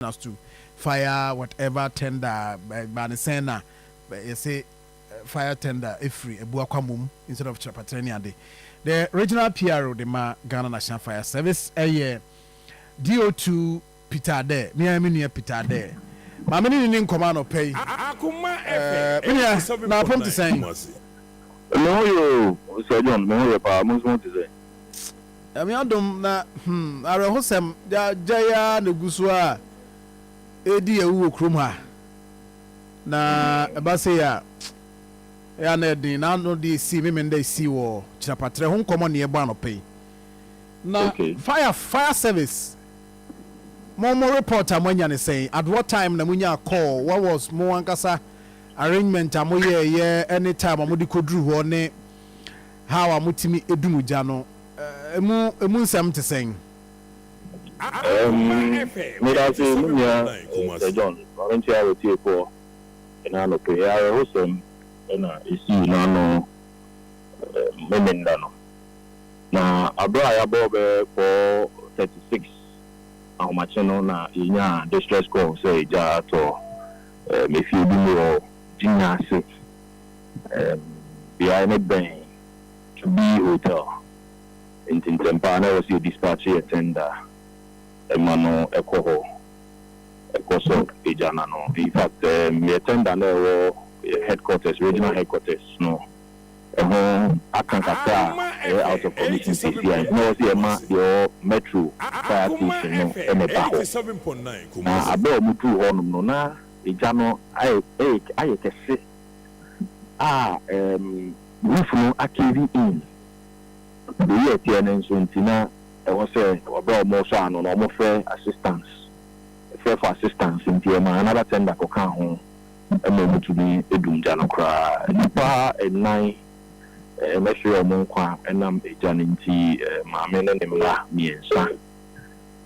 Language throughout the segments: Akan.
us to fire whatever tender by the sender. You say fire tender if free a buakwamum instead of Chapatrenia. The regional PRO, the Ghana National Fire Service, a year DO2 Peter there, near Peter there. My many in command of pay. Akoma, now come to say. No, you, Sir John, no, I must want to say. I mean, I don't know. I rehearse some Jaya Nuguswa. Edi ewu kruma na ebase ya na din na no dey see me dey see wo chapatre ho nkomo ne eba no pay na fire service more reporter amanya ne say at what time na munya call what was mo ankasa arrangement amoye anytime amodi kodru ho ne how amutimi edumuja no emu nsam te say Mira, Sir John, volunteer with you for an anno pay. I also see no Memendano. Now, I brought above for 36. How much na distress call say Jato, if you do Gyinyase, behind a bank to be hotel in Timpana was your dispatch attender. Emano Ekoho Ekoso Ijanano. In fact, we attend our headquarters, regional headquarters, no. I can't out of commission CCI. No, your metro fire station, no, Emepaho. Now, about Mutu Honum, no, na, Ijano, I can say, roof no, Akivi in. The year Tianen Suntina. I was about more son or more fair assistance. Fair for assistance in TMA, another tender for home. A moment to be a doom janocra. Nipa and nine, a measure of Monqua, and I'm a janinti, Mamma and La, me and son.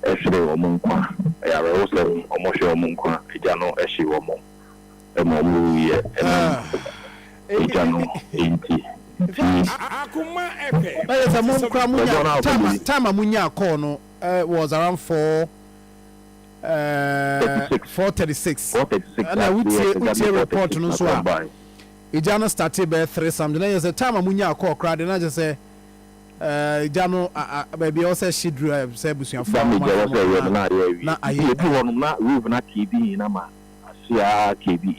Actually, or Monqua. I are also a Moshe or Monqua, a Jano, a she or Mon. A Momu, a Jano, 80. Akoma epe. But time amunya call no was around 4:36. And I would say report no so. Ijano started by 3 something. Then the time amunya call crowd and I just say Ijano baby also she drew say busuan for. Na aye na roof na KD na ma. Asia KD.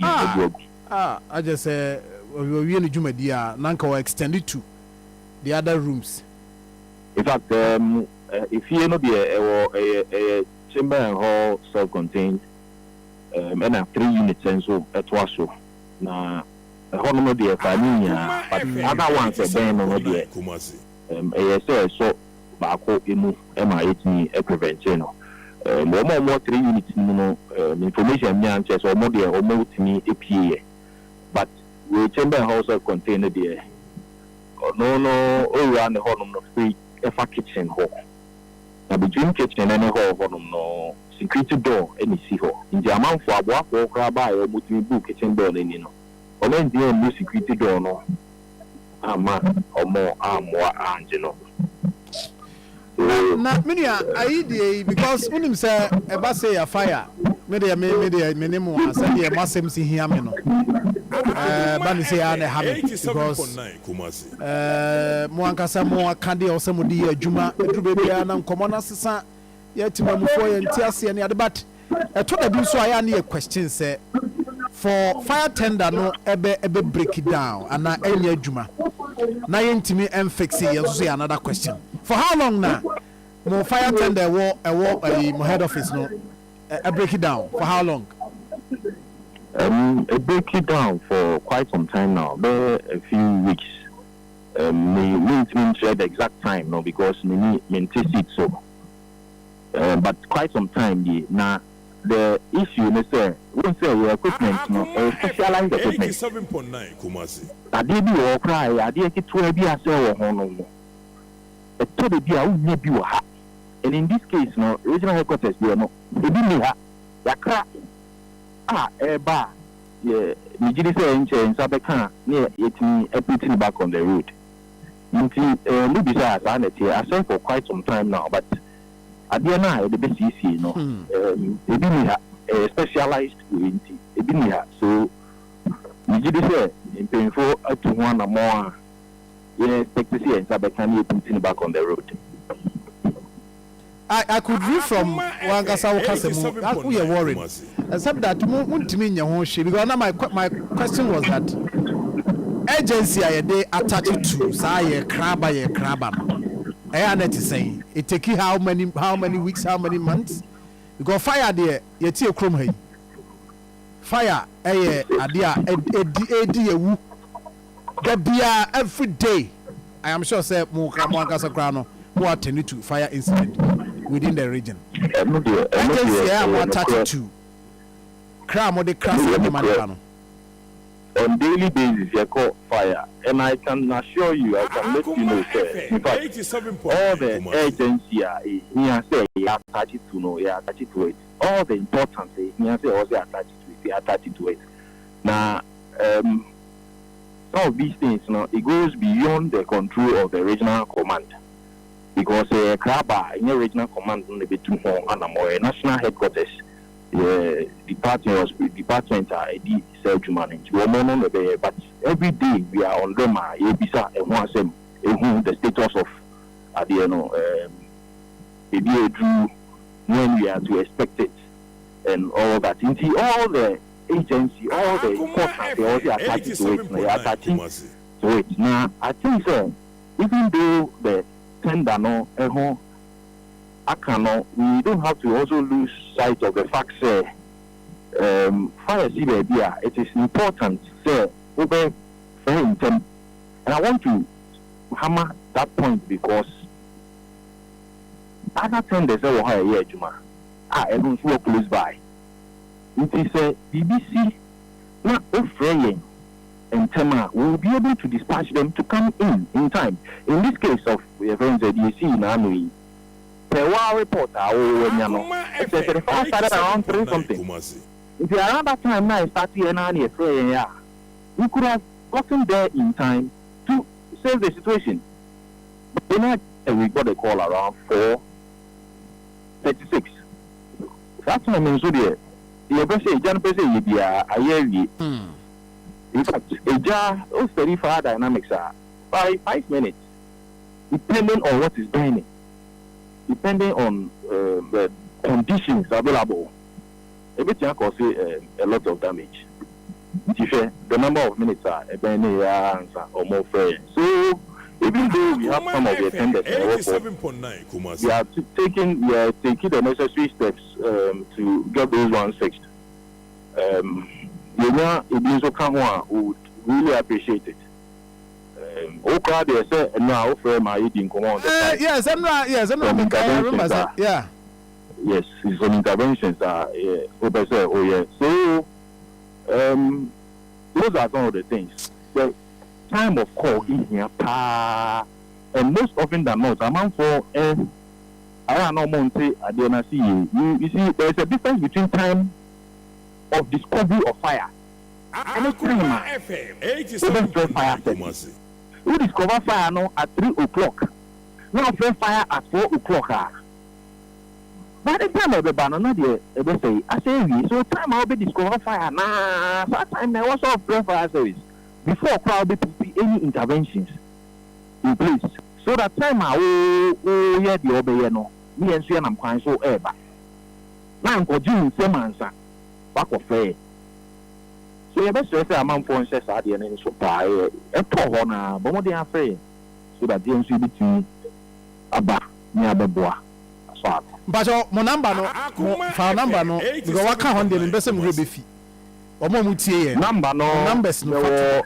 I just say we in Jumadia, Nanka were extended to the other rooms. In fact, if you know a chamber and hall self contained, and have 3 units and so at Wasso. Now, a honor dear Familia, but other ones are banned on the ASL so Bako Imu MIH a prevention. More 3 units, information, young chess or more dear or more to me APA. But we chamber house container there. No, all around the hall of free a kitchen hall. Now between kitchen and a hall no security door any see hall. In the amount for a walk or grab by or multi book kitchen door in or then the new security door no. Man or more Angelo. Na many I because when him say about say a fire. Media minimum as a massive see here. But say I have it because Moankasa more candy or some of the Juma, baby, and common assistant yet to Mamufoy and Tiasi and the other. But I told you so I need a question, say for fire tender no ebe break it down and na any Juma. Na yintimi and fix it, you say another question. For how long now? More fire tender war a head office no. I break it down for how long? I break it down for quite some time now, a few weeks. Me share the exact time no because me test it so. But quite some time now the issue is won't say your equipment no specialized equipment. 87.9 Kumasi. I did you or cry, I did get to be a cell or no. A total be a maybe you have. And in this case, no regional headquarters, you know, they didn't have crack. Bar, yeah, Nijiri say in Sabeka, near it, everything back on the road. Until Lubisa has done it here, I said for quite some time now, but at the end, the best is, you know, they didn't have. specialized community. So we did say in painful to one or more. Yeah, expect to see and Sabekani putting back on the road. I could read from Wangasa Kasemu that we are worried. Except that to me because now my question was that agency they attach it to say crabba. I am not saying it take you how many weeks, how many months? Because fire there, you see a chrome hay. Fire, every day. I am sure say Wangasa Grano who attended to fire incident within the region. Agency I am attached to. Crime or the crash of the man. On daily basis, you call fire, and I can assure you, I can let you know, sir. In fact, all the agency here say you attached to know, you attached to it. All the important here say also attached to it, you attached to it. Now, some of these things, it goes beyond the control of the regional command. Because Kraba in the regional command on the between and national headquarters, department are but every day we are on them. The status of when we are to expect it and all that. All the agency, all the important, they also attach to it. They are attaching to it. Now, I think so. Even though the tender we don't have to also lose sight of the fact that fire it is important over and I want to hammer that point because other tenders are here Juma everyone's work close by. It is a BBC not offering and Tema will be able to dispatch them to come in time. In this case of your friends at DC in Amui, per hour report, it's the fire started around 3 something. If you are around that time now, start here and you could have gotten there in time to save the situation. But then we got a call around 4:36. That time in Sudia, the in fact, those very far dynamics are by 5 minutes, depending on what is burning, depending on the conditions available. Everything can cause a lot of damage. The number of minutes are burning or more fair. So, even though we have some of the attendants, we are taking the necessary steps to get those ones fixed. Would really appreciate it. They say now my eating command. Yes, I remember that. Yeah. Yes, some interventions are So those are some of the things. The time of call in here, and most often than not, among for I don't know Monte you see there's a difference between time of discovery of fire. We discover fire now at 3 o'clock. Now fire at 4 o'clock. By the time of the banana, they say, I say, so time I'll be discover fire. Nah, that time there was all fire service before crowd be any interventions in place. So that time I will hear the obey no. Me and see I'm quite so ever. Now I'm going same answer. Back of fair. So you best say among foreign says at the end so buy a poor honor, but what they are afraid. So that the MC between Abba near the bois. But my number no, phone number no, because what can't handle in best will be fee. Or more mutie number no numbers no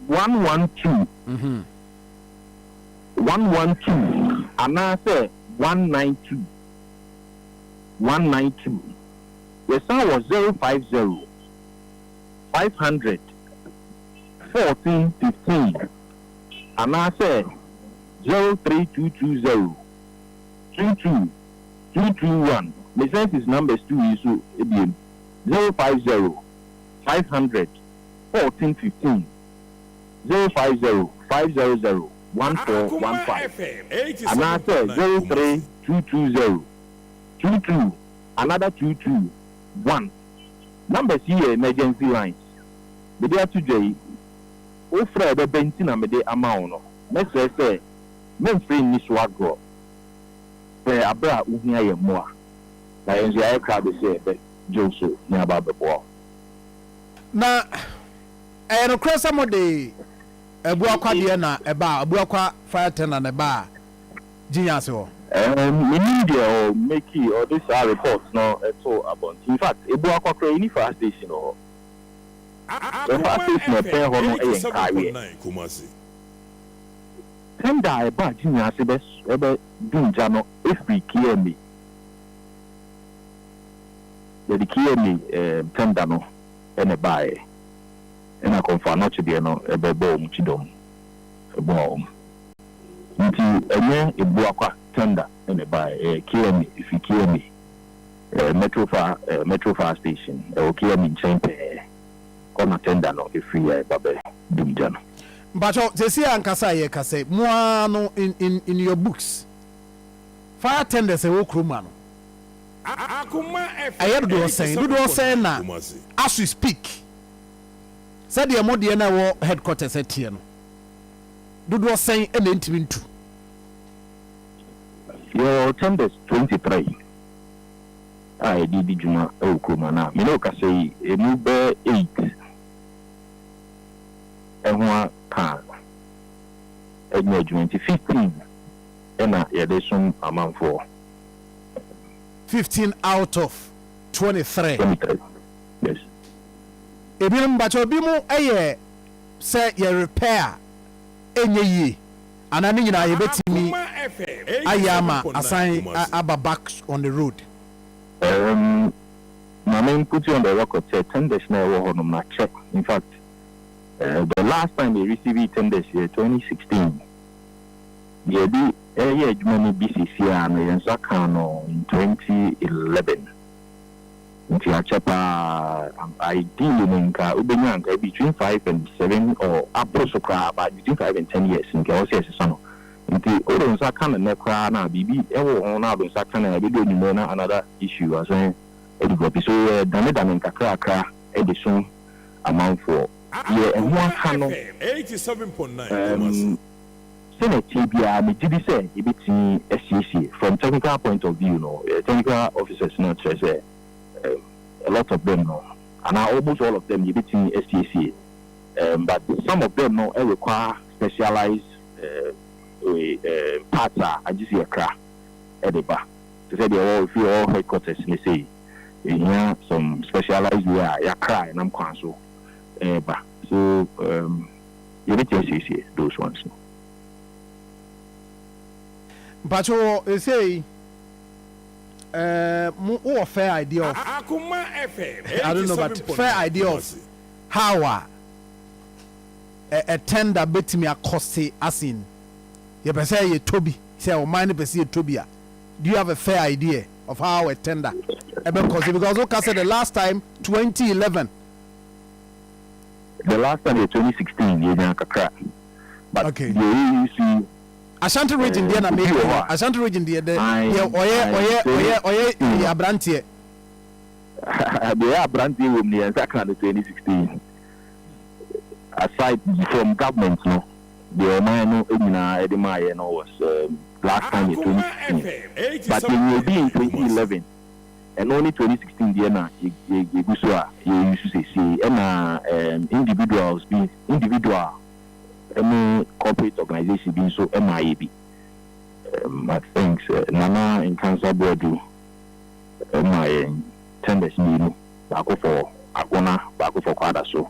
112. 112. And I say 192. 192. The sound was 050 500 1415. And I said 03220 22221. The census numbers 2 is 050 500 1415 050 500 1415. And I said 03220 22 another 22 one numbers here emergency lines me dey to jay o fra be benti na me dey ama no me say men free ni so agro be abra uhia ye mo a na enzi aye ka be say be joso ni aba be bo na no cross some de ebu akwa de na eba ebu akwa fire tender na eba Gyinyase ho media or make or this are reports no at all about. In fact, ebu akwa kra any fire station or the fire station e pay ho no e carry tender e ba Gyinyase be ebe dunja no every KMA the KMA tender no ene ba e na confirm not to be no ebe bo mu chidom ebo nti enye ebu akwa tender ene ba KMA if you KMA metro fire station o KMA nchempe kona tender no free babe dumja no Bacho tesi ankasa ye kase mo no in your books fire tenders e wo kroma no Akoma aye do say na as we speak said the mod na wo headquarters etie no do say e na ntimi ntu your tenders 23 I did juma o kroma na me no ka say e mu be 8 ehwa ka enye 15 ena ye dey some amount for 15 out of 23 yes ebinom bacho bi mu eye say ye repair enye yi anani nyina ye betimi ayama assign aba back on the road my main put you on the record say tenders na wo hono na check in fact the last time they received tenders here 2016 yeah the year jumani BCC and yensa kano in 2011 nti achepa ideally nka ubenya nka between 5 and 7 or aprosokra about between 5 and 10 years nka o se sano nti o don sa kana na kra na bibi ewo ho na don sa kana be do nyimo na another issue as an develop so dane kakra e de so amount for yeah and one kano 87.9 Senate TBA me did say EBT SCC from technical point of view no technical officers not say a lot of them no and almost all of them EBT SCC but some of them no require specialized parts I just see a crack at the back to say they all feel all headquarters they say here some specialized where ya cry and I'm council but so EBT SCC those ones no. Bacho say more fair idea of Akoma FM I don't know but fair idea of how a tender bet me a cost as in you per say ye toby say o mind per say tobia do you have a fair idea of how a tender because okay said the last time 2011 the last time 2016 you kakra but okay you see Ashanti region there na maybe Ashanti region there oye abrantie the abrantie wo me that kind of 2016 aside from government no the man no nyina edema no was last time 2016 but it will be in 2011 and only 2016 there na you go so you used to say na individual corporate organization being so MIAB. I think Nana in Cancer Board do my tenders need back for Akona, back for Quada so.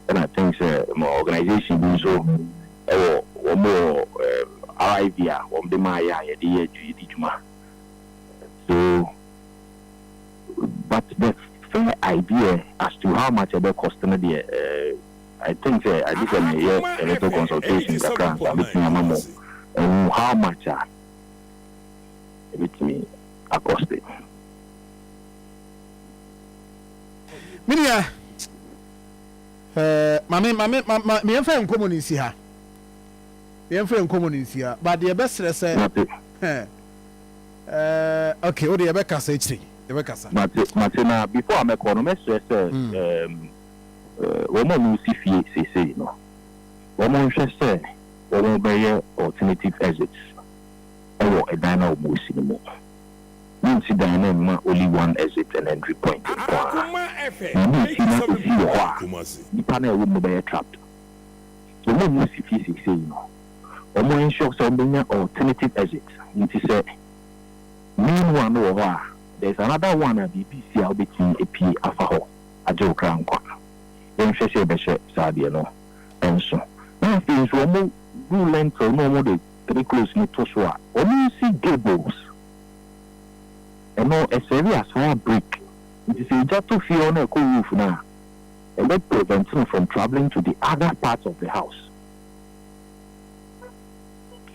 And I think my organization being so or more idea of the Maya the Juma. So but the fair idea as to how much about costing the I think I did a little consultation and how much with me accosted. Minia me friend common in here. Me friend common in here, but the best say okay, what the Rebecca say Martina, before I'm economist, woman see fee, say, no. Woman should say, woman alternative exits. Or a diner most in the more. You see, diner only one exit and entry point. The panel would be trapped. So, woman see fee, say, no. Woman shows some alternative exits. You say, meanwhile, no, there's another one at BBC I'll be seeing a P Afaho, a Joe Crown. Then she said, Sadia, and so. Now, things were more length or no more than 3 close in Tosua, or you see gables. And no, a serious one brick. It is a jet to feel on a cool roof now, and that prevents him from traveling to the other parts of the house.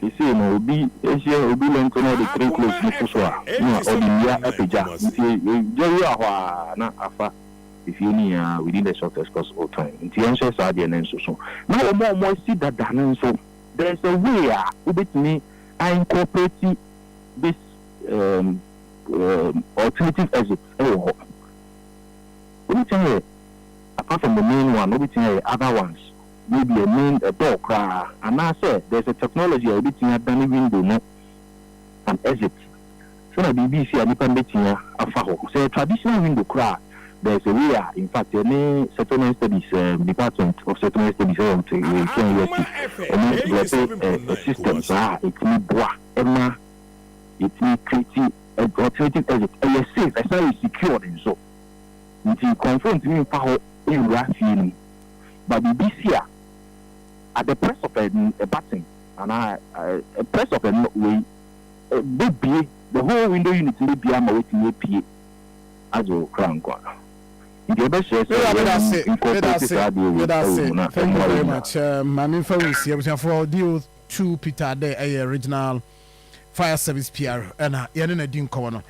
She said, no, be Asia, be length on the 3 close in Tosua, or the near Epija. Afa. If you need within the shortest possible time. In the answer, Sadia and so. Now, more see that done so. There's a way with me. I incorporate this alternative exit. Apart from the main one, other ones. Maybe a door cry. And I said, there's a technology a bit in a dummy window, no, an exit. So, the BBC are dependent here. Say traditional window cry. There's a way, in fact, any settlement studies department of settlement studies a system, it's me bois, Emma, it's me creative, alternative exit, and you're safe, as I secured and so. It's confront me power in Raffin, but the BC at the press of a button, and a press of a way, the whole window unit may be am waiting APA as a crown corner. Thank you very much. Mami Fawusi, for deal 2 Peter, the original fire service PR, and Yanina Din Kono.